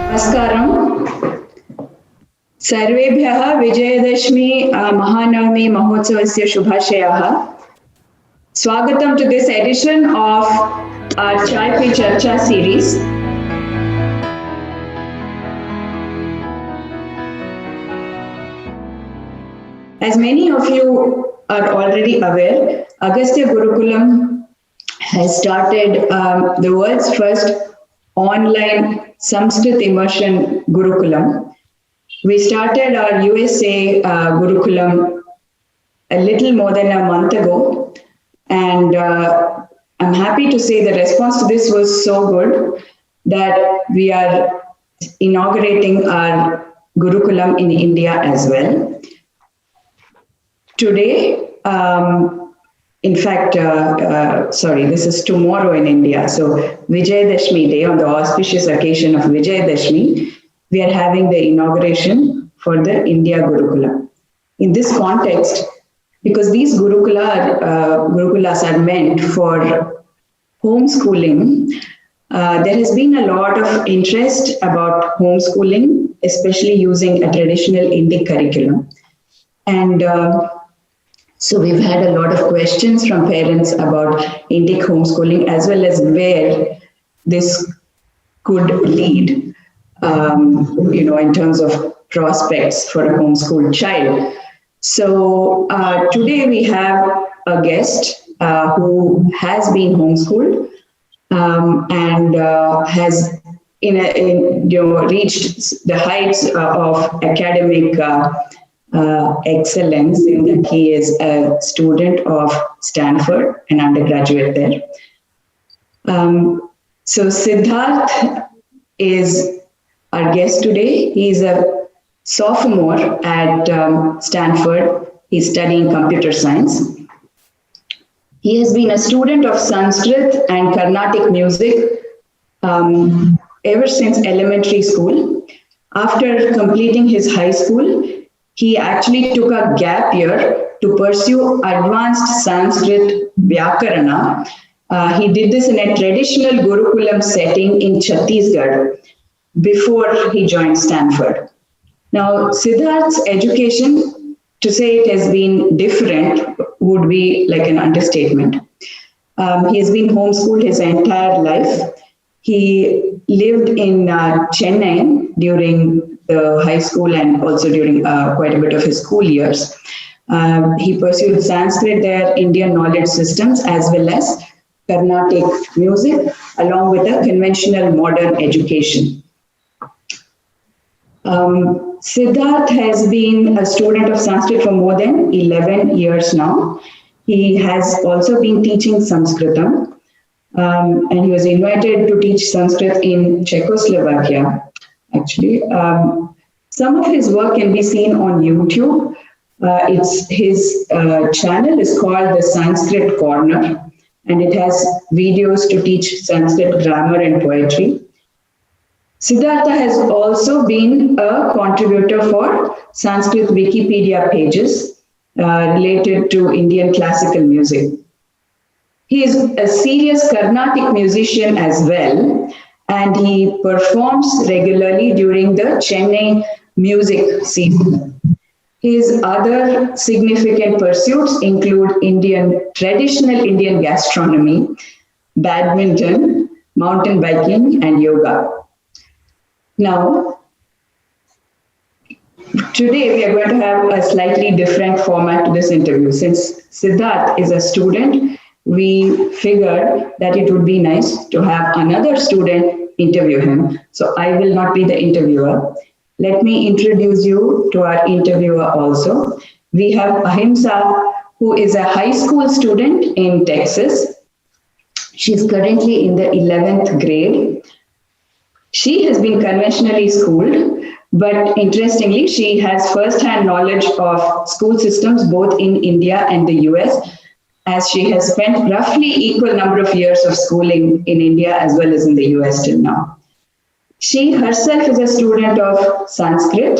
Namaskaram. Sarvebhyah Vijayadashmi Mahanavami Mahotsavasya Shubhashayaः. Swagatam to this edition of our Chai Pe Charcha series. As many of you are already aware, Agastya Gurukulam has started the world's first online Sanskrit immersion Gurukulam. We started our USA Gurukulam a little more than a month ago, and I'm happy to say the response to this was so good that we are inaugurating our Gurukulam in India as well. Today, this is tomorrow in India. So Vijayadashmi Day, on the auspicious occasion of Vijayadashmi, we are having the inauguration for the India Gurukula. In this context, because these Gurukulas are meant for homeschooling, there has been a lot of interest about homeschooling, especially using a traditional Indic curriculum. And so we've had a lot of questions from parents about Indic homeschooling, as well as where this could lead, in terms of prospects for a homeschooled child. So today we have a guest who has been homeschooled and has reached the heights of academic excellence in that he is a student of Stanford, an undergraduate there. So Siddharth is our guest today. He's a sophomore at Stanford. He's studying computer science. He has been a student of Sanskrit and Carnatic music ever since elementary school. After completing his high school, he actually took a gap year to pursue advanced Sanskrit Vyakarana. He did this in a traditional Gurukulam setting in Chhattisgarh before he joined Stanford. Now, Siddharth's education, to say it has been different would be like an understatement. He has been homeschooled his entire life. He lived in Chennai during the high school and also during quite a bit of his school years. He pursued Sanskrit there, Indian knowledge systems, as well as Carnatic music, along with a conventional modern education. Siddharth has been a student of Sanskrit for more than 11 years now. He has also been teaching Sanskritam, and he was invited to teach Sanskrit in Czechoslovakia. Actually, some of his work can be seen on YouTube. His channel is called the Sanskrit Corner, and it has videos to teach Sanskrit grammar and poetry. Siddhartha has also been a contributor for Sanskrit Wikipedia pages related to Indian classical music. He is a serious Carnatic musician as well, and he performs regularly during the Chennai music season. His other significant pursuits include traditional Indian gastronomy, badminton, mountain biking, and yoga. Now, today we are going to have a slightly different format to this interview. Since Siddharth is a student, we figured that it would be nice to have another student interview him. So I will not be the interviewer. Let me introduce you to our interviewer also. We have Ahimsa, who is a high school student in Texas. She's currently in the 11th grade. She has been conventionally schooled, but interestingly, she has first-hand knowledge of school systems both in India and the US, as she has spent roughly equal number of years of schooling in India as well as in the US till now. She herself is a student of Sanskrit,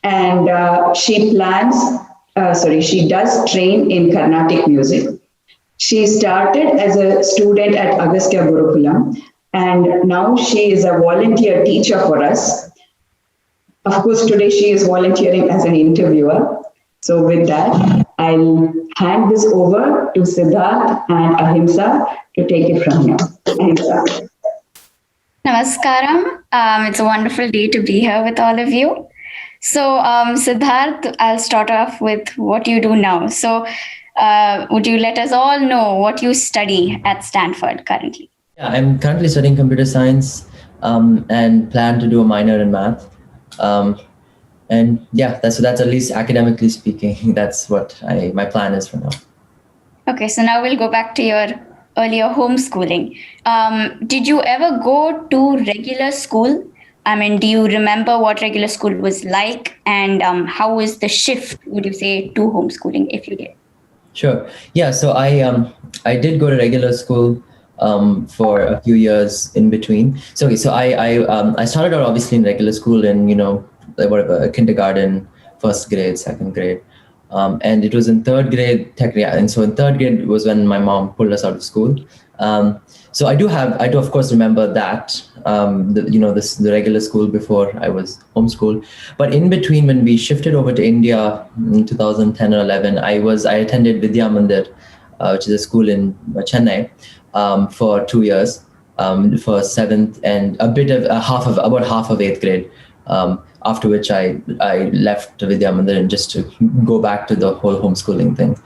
and she does train in Carnatic music. She started as a student at Agastya Gurukulam, and now she is a volunteer teacher for us. Of course, today she is volunteering as an interviewer. So with that, I'll hand this over to Siddharth and Ahimsa to take it from here. Ahimsa. Namaskaram. It's a wonderful day to be here with all of you. So, Siddharth, I'll start off with what you do now. So, would you let us all know what you study at Stanford currently? Yeah, I'm currently studying computer science and plan to do a minor in math. And yeah, that's at least academically speaking, that's what my plan is for now. Okay, so now we'll go back to your earlier homeschooling. Did you ever go to regular school? I mean, do you remember what regular school was like, and how was the shift, would you say, to homeschooling, if you did? Sure. Yeah. So I did go to regular school for a few years in between. So I started out obviously in regular school in whatever, kindergarten, first grade, second grade. And it was in third grade, technically, and so in third grade was when my mom pulled us out of school. So I do of course remember that the regular school before I was homeschooled. But in between, when we shifted over to India in 2010 or 11, I attended Vidya Mandir, which is a school in Chennai, for 2 years, for seventh and about half of eighth grade. After which I left Vidya Mandir and just to go back to the whole homeschooling thing.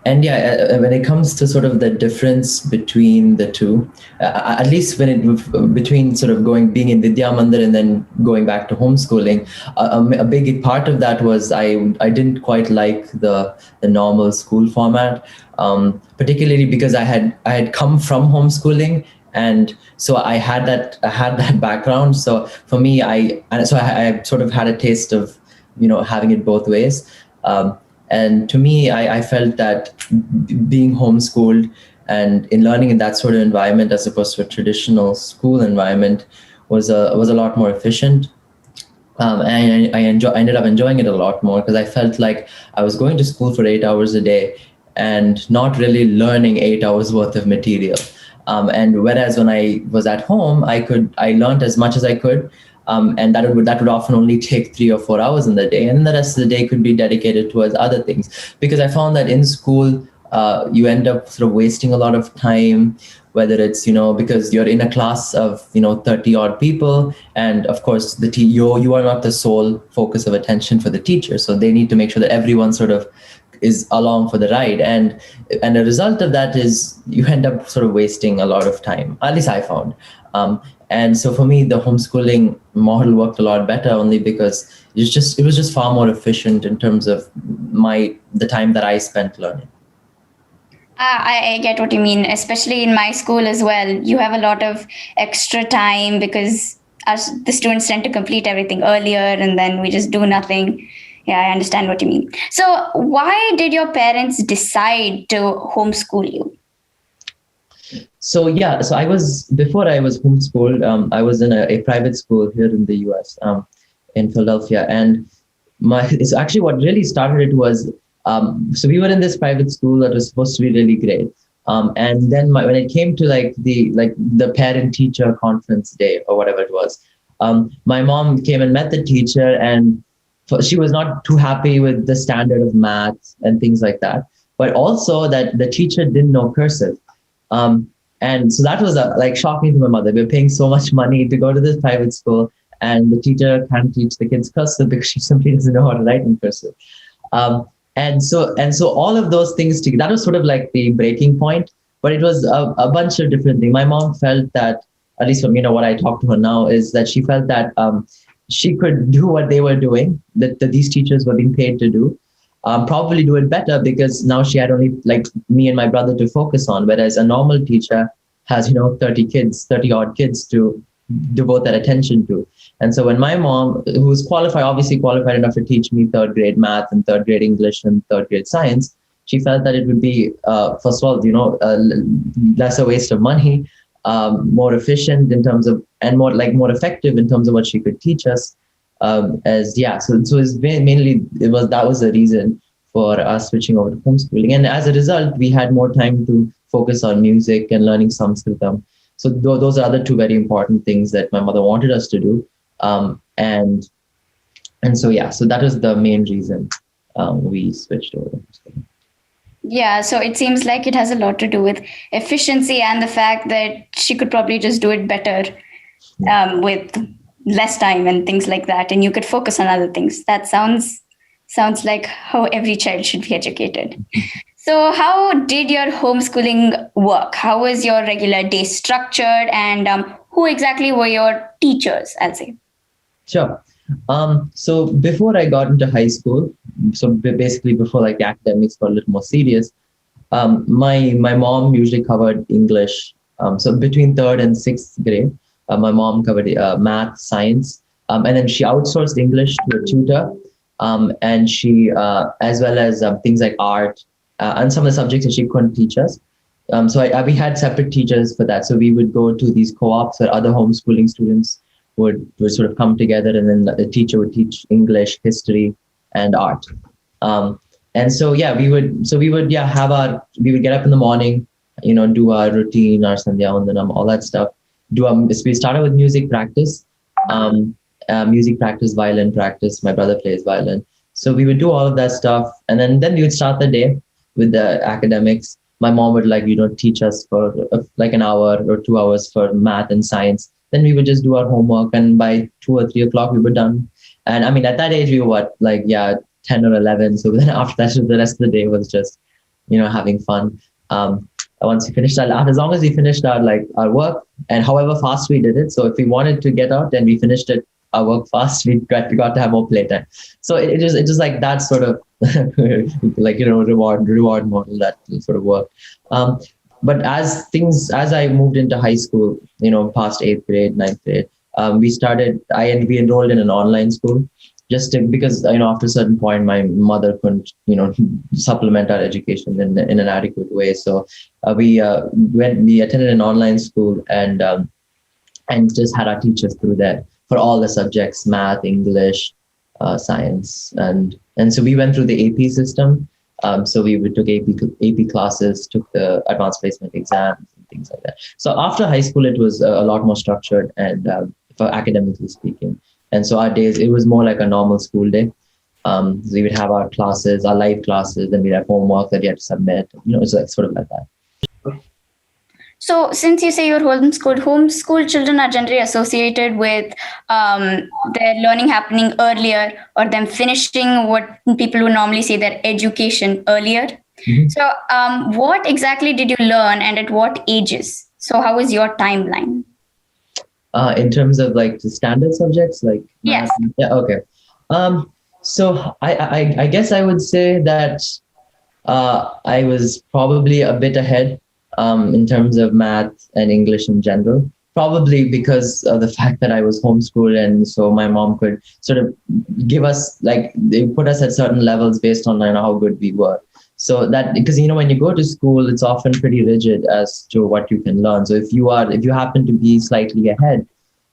And yeah, when it comes to sort of the difference between the two, at least between sort of being in Vidya Mandir and then going back to homeschooling, a big part of that was I didn't quite like the normal school format, particularly because I had come from homeschooling. And so I had that background. So for me, I sort of had a taste of, having it both ways. And to me, I felt that being homeschooled and in learning in that sort of environment, as opposed to a traditional school environment, was a lot more efficient. And I ended up enjoying it a lot more because I felt like I was going to school for 8 hours a day and not really learning 8 hours worth of material. And whereas when I was at home, I learned as much as I could. And that would often only take 3 or 4 hours in the day. And the rest of the day could be dedicated towards other things. Because I found that in school, you end up sort of wasting a lot of time, whether it's, because you're in a class of, 30 odd people. And of course, you are not the sole focus of attention for the teacher. So they need to make sure that everyone sort of is along for the ride. And the result of that is you end up sort of wasting a lot of time, at least I found. And so for me, the homeschooling model worked a lot better only because it was just far more efficient in terms of the time that I spent learning. I get what you mean, especially in my school as well. You have a lot of extra time because the students tend to complete everything earlier and then we just do nothing. Yeah, I understand what you mean. So why did your parents decide to homeschool you? So before I was homeschooled, I was in a private school here in the US, in Philadelphia. And it's actually what really started it was, so we were in this private school that was supposed to be really great. And then when it came to the parent teacher conference day or whatever it was, my mom came and met the teacher, and she was not too happy with the standard of math and things like that, but also that the teacher didn't know cursive. And so that was shocking to my mother. We were paying so much money to go to this private school, and the teacher can't teach the kids cursive because she simply doesn't know how to write in cursive. And so all of those things together, that was sort of like the breaking point, but it was a bunch of different things. My mom felt that, at least from what I talk to her now, is that she felt that she could do what they were doing, that these teachers were being paid to do, probably do it better because now she had only me and my brother to focus on, whereas a normal teacher has 30 odd kids to devote that attention to. And so when my mom, who's obviously qualified enough to teach me third grade math and third grade English and third grade science, she felt that it would be, first of all, lesser waste of money, more efficient in terms of, and more effective in terms of what she could teach us. So it's mainly, that was the reason for us switching over to homeschooling. And as a result, we had more time to focus on music and learning Sanskritam. So those are the two very important things that my mother wanted us to do. And so, yeah, so that was the main reason we switched over to homeschooling. Yeah, so it seems like it has a lot to do with efficiency and the fact that she could probably just do it better with less time and things like that, and you could focus on other things. That sounds like how every child should be educated. So, how did your homeschooling work? How was your regular day structured, and who exactly were your teachers? I'll say. Sure. So before I got into high school, so basically before like the academics got a little more serious, my mom usually covered English. So between third and sixth grade, my mom covered math, science, and then she outsourced English to a tutor, and she as well as things like art and some of the subjects that she couldn't teach us. So we had separate teachers for that. So we would go to these co-ops where other homeschooling students would sort of come together, and then the teacher would teach English, history, and art. And so we would we would get up in the morning, do our routine, our Sandhya Vandanam, all that stuff. So we started with music practice, violin practice. My brother plays violin, so we would do all of that stuff, and then we would start the day with the academics. My mom would teach us for like an hour or 2 hours for math and science. Then we would just do our homework, and by 2 or 3 o'clock we were done. And I mean, at that age we were 10 or 11. So then after that, the rest of the day was just, having fun. Once we finished as long as we finished our work, and however fast we did it. So if we wanted to get out and we finished our work fast, we got to have more playtime. So it just like that sort of reward model that sort of worked. But as I moved into high school, past 8th grade, 9th grade, we enrolled in an online school because, after a certain point, my mother couldn't, supplement our education in an adequate way. So we attended an online school and just had our teachers through that for all the subjects, math, English, science. And so we went through the AP system. So we took AP classes, took the advanced placement exams and things like that. So after high school, it was a lot more structured and for academically speaking. And so our days, it was more like a normal school day. So we would have our classes, our live classes, then we'd have homework that you had to submit. It's sort of like that. So since you say you're homeschooled children are generally associated with their learning happening earlier or them finishing what people would normally say their education earlier. Mm-hmm. So what exactly did you learn and at what ages? So how is your timeline? In terms of the standard subjects, yes. Math? Yeah, okay. So I guess I would say that I was probably a bit ahead in terms of math and English in general, probably because of the fact that I was homeschooled, and so my mom could sort of give us they put us at certain levels based on how good we were. So that because when you go to school, it's often pretty rigid as to what you can learn. So if you happen to be slightly ahead,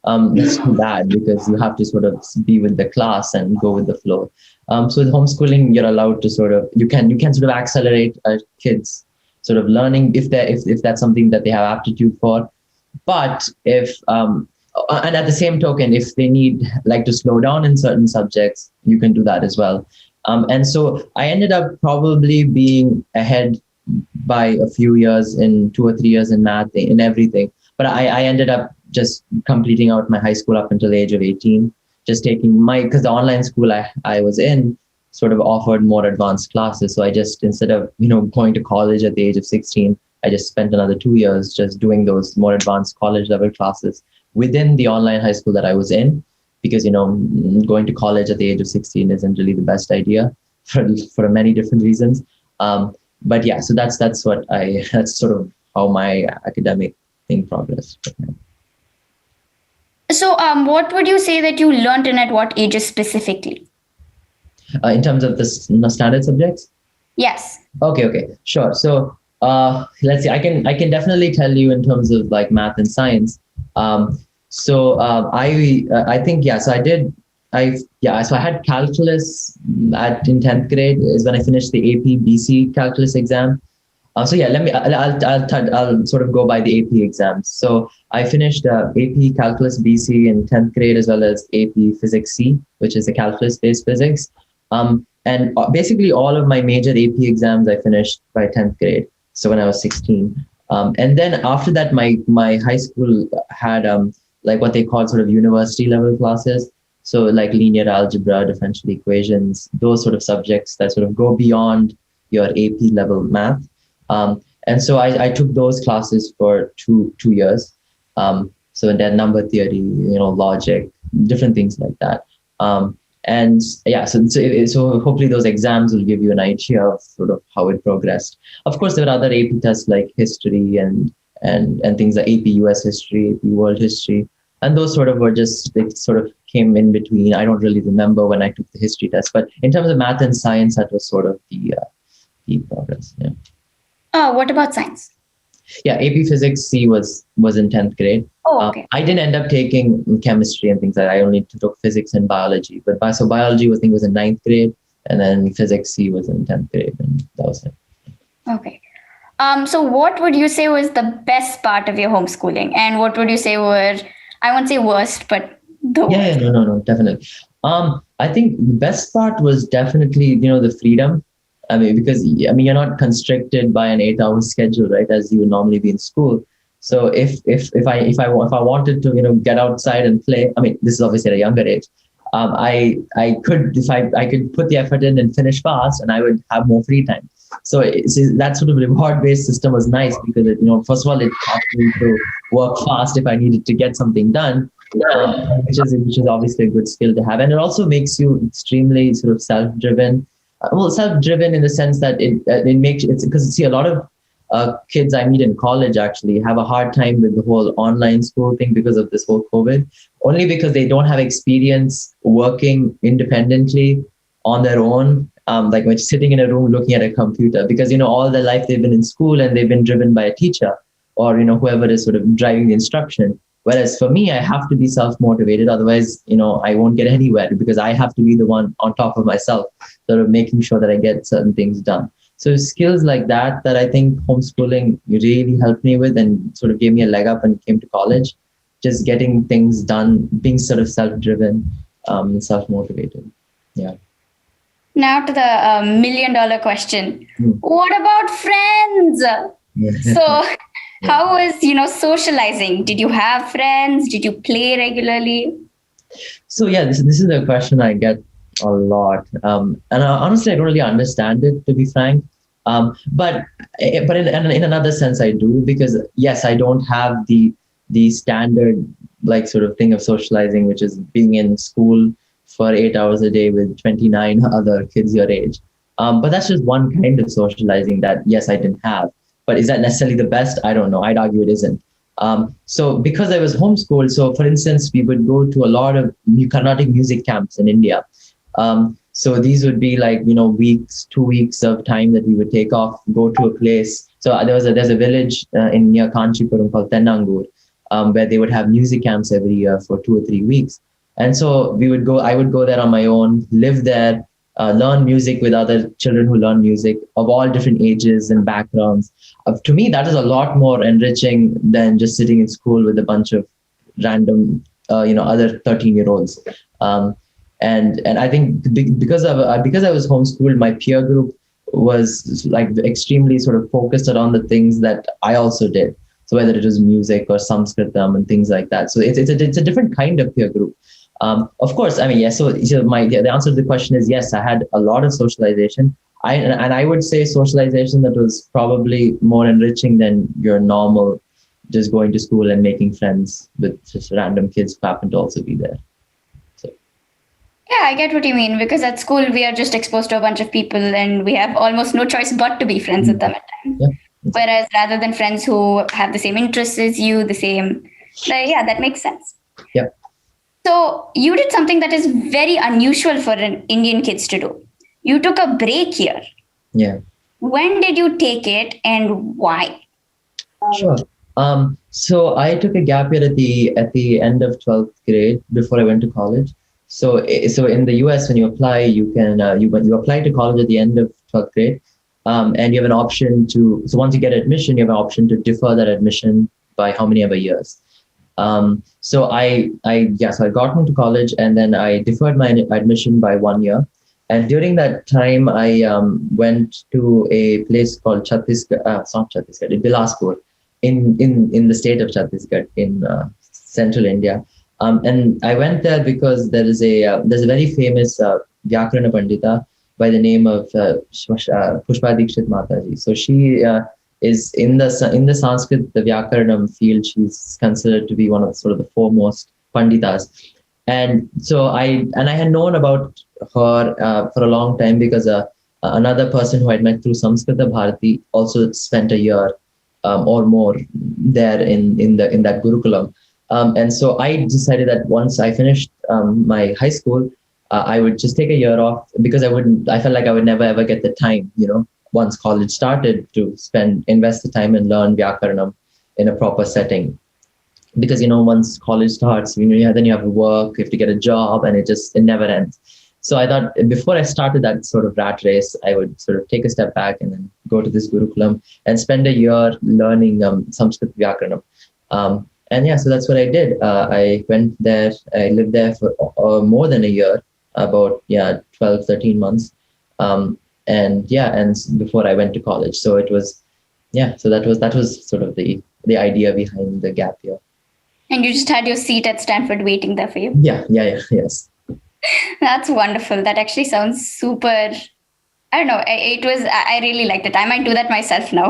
that's too bad because you have to sort of be with the class and go with the flow. So with homeschooling, you're allowed to you can sort of accelerate kids sort of learning if that's something that they have aptitude for. But if and at the same token, if they need to slow down in certain subjects, you can do that as well. And so I ended up probably being ahead by a few years, in 2 or 3 years in math, in everything. But I ended up just completing out my high school up until the age of 18, just taking because the online school I was in sort of offered more advanced classes. So I just, instead of, going to college at the age of 16, I just spent another 2 years just doing those more advanced college level classes within the online high school that I was in. Because, going to college at the age of 16 isn't really the best idea for many different reasons. But yeah, so that's sort of how my academic thing progressed. So what would you say that you learned and at what ages specifically? In terms of the standard subjects? Yes. Okay, sure. So let's see, I can definitely tell you in terms of math and science. So I think, so I did So I had calculus in 10th grade is when I finished the AP BC calculus exam. So yeah, I'll sort of go by the AP exams. So I finished AP Calculus BC in 10th grade, as well as AP Physics C, which is a calculus-based physics. And basically all of my major AP exams I finished by 10th grade. So when I was 16. And then after that, my high school had like what they call sort of university level classes. So like linear algebra, differential equations, those sort of subjects that sort of go beyond your AP level math. And so I took those classes for two years. So then number theory, logic, different things like that. And yeah, so hopefully those exams will give you an idea of sort of how it progressed. Of course, there were other AP tests like history and things like AP US history, AP world history. And those sort of they sort of came in between. I don't really remember when I took the history test, but in terms of math and science, that was sort of the progress. Yeah. What about science? Yeah, AP Physics C was in 10th grade. Oh, okay. I didn't end up taking chemistry and things like that. I only took physics and biology. But so biology was in 9th grade, and then Physics C was in 10th grade, and that was it. Okay. So what would you say was the best part of your homeschooling, and what would you say were, I won't say worst, but the worst? Yeah, no, definitely. I think the best part was definitely the freedom. I mean, because you're not constricted by an 8-hour schedule, right? As you would normally be in school. So if I wanted to, get outside and play, I mean, this is obviously at a younger age. I could, if I could put the effort in and finish fast, and I would have more free time. So that sort of reward-based system was nice because first of all, it taught me to work fast if I needed to get something done, which is obviously a good skill to have, and it also makes you extremely sort of self-driven. Self-driven in the sense that it makes it's because see a lot of kids I meet in college actually have a hard time with the whole online school thing because of this whole COVID, only because they don't have experience working independently on their own, like when sitting in a room looking at a computer, because all their life they've been in school and they've been driven by a teacher or whoever is sort of driving the instruction. Whereas for me, I have to be self-motivated. Otherwise, I won't get anywhere because I have to be the one on top of myself, sort of making sure that I get certain things done. So skills like that I think homeschooling really helped me with and sort of gave me a leg up and came to college, just getting things done, being sort of self-driven, self-motivated. Yeah. Now to the $1 million question. What about friends? So how was, socializing? Did you have friends? Did you play regularly? So yeah, this is a question I get a lot. And honestly, I don't really understand it, to be frank. But in another sense, I do, because yes, I don't have the standard like sort of thing of socializing, which is being in school for 8 hours a day with 29 other kids your age. But that's just one kind of socializing that, yes, I didn't have. But is that necessarily the best? I don't know. I'd argue it isn't. So because I was homeschooled, so for instance, we would go to a lot of Carnatic music camps in India. So these would be like, 2 weeks of time that we would take off, go to a place. So there's a village near Kanchipuram called Tennangur, where they would have music camps every year for 2 or 3 weeks. And so I would go there on my own, live there, learn music with other children who learn music of all different ages and backgrounds. To me, that is a lot more enriching than just sitting in school with a bunch of random, other 13-year-olds. And I think because I was homeschooled, my peer group was like extremely sort of focused around the things that I also did. So whether it was music or Sanskrit and things like that. So it's a different kind of peer group. Of course, I mean, yes. So the answer to the question is yes. I had a lot of socialization. I would say socialization that was probably more enriching than your normal, just going to school and making friends with just random kids who happen to also be there. So. Yeah, I get what you mean, because at school we are just exposed to a bunch of people and we have almost no choice but to be friends with them at times. Yeah. Whereas rather than friends who have the same interests as you, that makes sense. Yeah. So you did something that is very unusual for an Indian kids to do. You took a break here. Yeah. When did you take it and why? Sure. So I took a gap year at the end of 12th grade before I went to college. So in the US, when you apply, you can you apply to college at the end of 12th grade, and you have an option to. So once you get admission, you have an option to defer that admission by how many ever years. So I got into college, and then I deferred my admission by 1 year. And during that time, I went to a place called Chhattisgarh. It's not Chhattisgarh, it's Bilaspur, in the state of Chhattisgarh in central India. And I went there because there's a very famous Vyakarana Pandita by the name of Pushpa Dikshit Mataji. So she is in the Sanskrit, the Vyakaranam field. She's considered to be one of sort of the foremost Panditas. And so I had known about her for a long time because another person who I'd met through Samskrita Bharati also spent a year or more there in that Gurukulam. And so I decided that once I finished my high school, I would just take a year off because I felt like I would never ever get the time, once college started, to invest the time and learn Vyakaranam in a proper setting. Because, once college starts, then you have to work, you have to get a job, and it never ends. So I thought before I started that sort of rat race, I would sort of take a step back and then go to this Gurukulam and spend a year learning Sanskrit Vyakaranam. So that's what I did. I went there, I lived there for more than a year, about 12, 13 months. And before I went to college. So it was, so that was sort of the idea behind the gap year. And you just had your seat at Stanford waiting there for you. Yes. That's wonderful. That actually sounds super. I don't know. I really liked it. I might do that myself now.